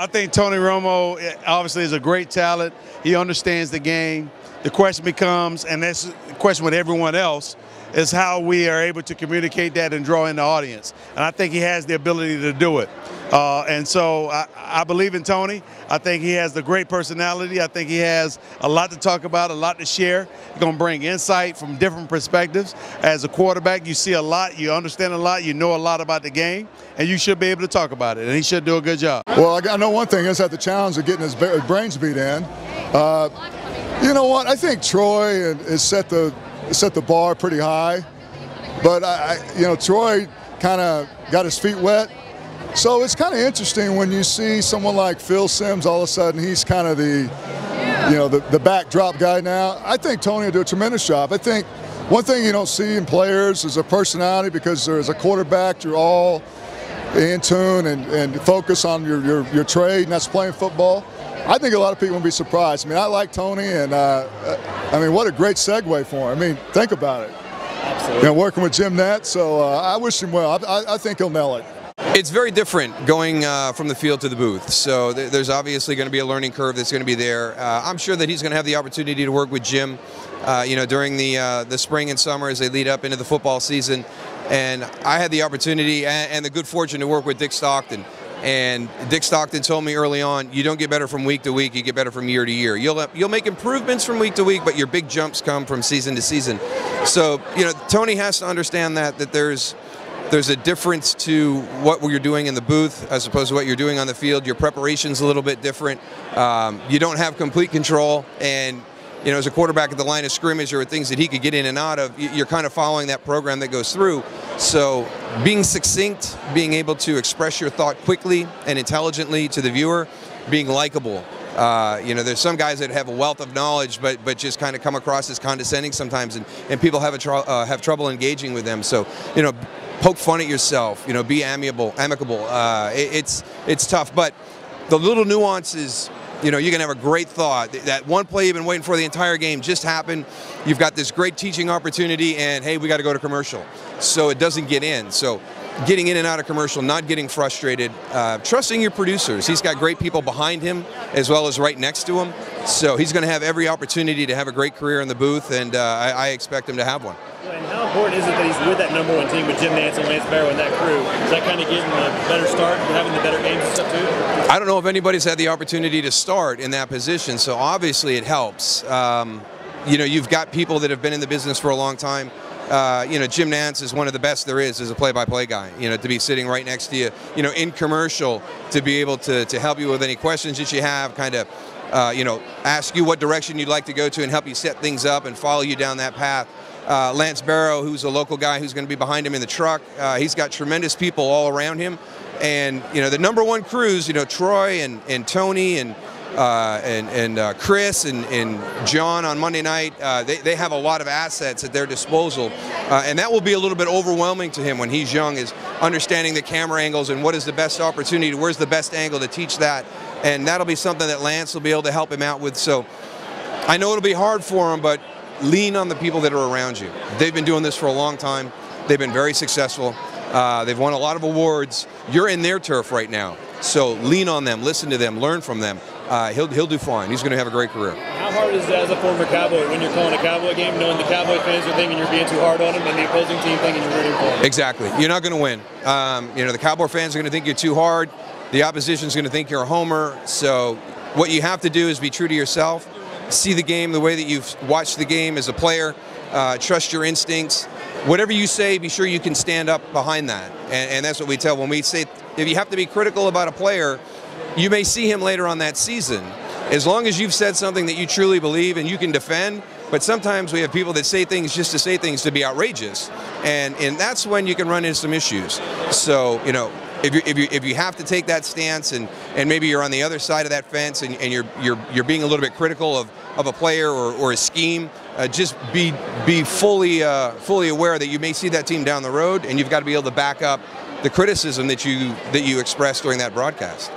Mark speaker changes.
Speaker 1: I think Tony Romo obviously is a great talent. He understands the game. The question becomes, and that's the question with everyone else, is how we are able to communicate that and draw in the audience. And I think he has the ability to do it. And so I believe in Tony. I think he has the great personality. I think he has a lot to talk about, a lot to share. He's going to bring insight from different perspectives. As a quarterback, you see a lot, you understand a lot, you know a lot about the game, and you should be able to talk about it. And he should do a good job.
Speaker 2: Well, I know one thing. He's had the challenge of getting his brains beat in. You know what? I think Troy has set the bar pretty high. But, Troy kind of got his feet wet. So it's kind of interesting when you see someone like Phil Simms, all of a sudden he's kind of the backdrop guy now. I think Tony will do a tremendous job. I think one thing you don't see in players is a personality, because as a quarterback, you're all in tune and focus on your trade, and that's playing football. I think a lot of people will be surprised. I mean, I like Tony, and what a great segue for him. I mean, think about it.
Speaker 3: Absolutely.
Speaker 2: Working with Jim Nantz, so I wish him well. I think he'll nail it.
Speaker 4: It's very different going from the field to the booth. So there's obviously going to be a learning curve that's going to be there. I'm sure that he's going to have the opportunity to work with Jim, during the spring and summer as they lead up into the football season. And I had the opportunity and the good fortune to work with Dick Stockton. And Dick Stockton told me early on, you don't get better from week to week, you get better from year to year. You'll make improvements from week to week, but your big jumps come from season to season. So, Tony has to understand that there's a difference to what you're doing in the booth as opposed to what you're doing on the field. Your preparation's a little bit different. You don't have complete control, and as a quarterback at the line of scrimmage, there are things that he could get in and out of. You're kind of following that program that goes through. So being succinct, being able to express your thought quickly and intelligently to the viewer, being likable. There's some guys that have a wealth of knowledge, but just kind of come across as condescending sometimes, and people have trouble engaging with them. So, poke fun at yourself. Be amicable. It's tough, but the little nuances. You can have a great thought. That one play you've been waiting for the entire game just happened. You've got this great teaching opportunity, and hey, we got to go to commercial. So it doesn't get in. So getting in and out of commercial, not getting frustrated, trusting your producers. He's got great people behind him as well as right next to him. So he's going to have every opportunity to have a great career in the booth, and I expect him to have one.
Speaker 3: And how important is it that he's with that #1 team with Jim Nantz and Lance Barrow and that crew? Is that kind of getting a better start and having the better games and stuff too?
Speaker 4: I don't know if anybody's had the opportunity to start in that position, so obviously it helps. You've got people that have been in the business for a long time. Jim Nantz is one of the best there is as a play-by-play guy. To be sitting right next to you, in commercial, to be able to help you with any questions that you have, kind of, ask you what direction you'd like to go to and help you set things up and follow you down that path. Lance Barrow, who's a local guy who's going to be behind him in the truck. He's got tremendous people all around him. And, the #1 crews, Troy and Tony and Chris and John on Monday night, they have a lot of assets at their disposal. And that will be a little bit overwhelming to him when he's young, is understanding the camera angles and what is the best opportunity, where's the best angle to teach that. And that'll be something that Lance will be able to help him out with. So I know it'll be hard for him, but lean on the people that are around you. They've been doing this for a long time. They've been very successful. They've won a lot of awards. You're in their turf right now. So lean on them, listen to them, learn from them. He'll do fine. He's going to have a great career.
Speaker 3: How hard is it as a former Cowboy when you're calling a Cowboy game, knowing the Cowboy fans are thinking you're being too hard on them and the opposing team thinking you're rooting for them?
Speaker 4: Exactly. You're not going to win. The Cowboy fans are going to think you're too hard. The opposition's going to think you're a homer. So what you have to do is be true to yourself. See the game the way that you've watched the game as a player. Trust your instincts. Whatever you say, be sure you can stand up behind that. And that's what we tell when we say, if you have to be critical about a player, you may see him later on that season. As long as you've said something that you truly believe and you can defend. But sometimes we have people that say things just to say things to be outrageous. And that's when you can run into some issues. So, if you have to take that stance and maybe you're on the other side of that fence and you're being a little bit critical of a player or a scheme, just be fully aware that you may see that team down the road, and you've got to be able to back up the criticism that you expressed during that broadcast.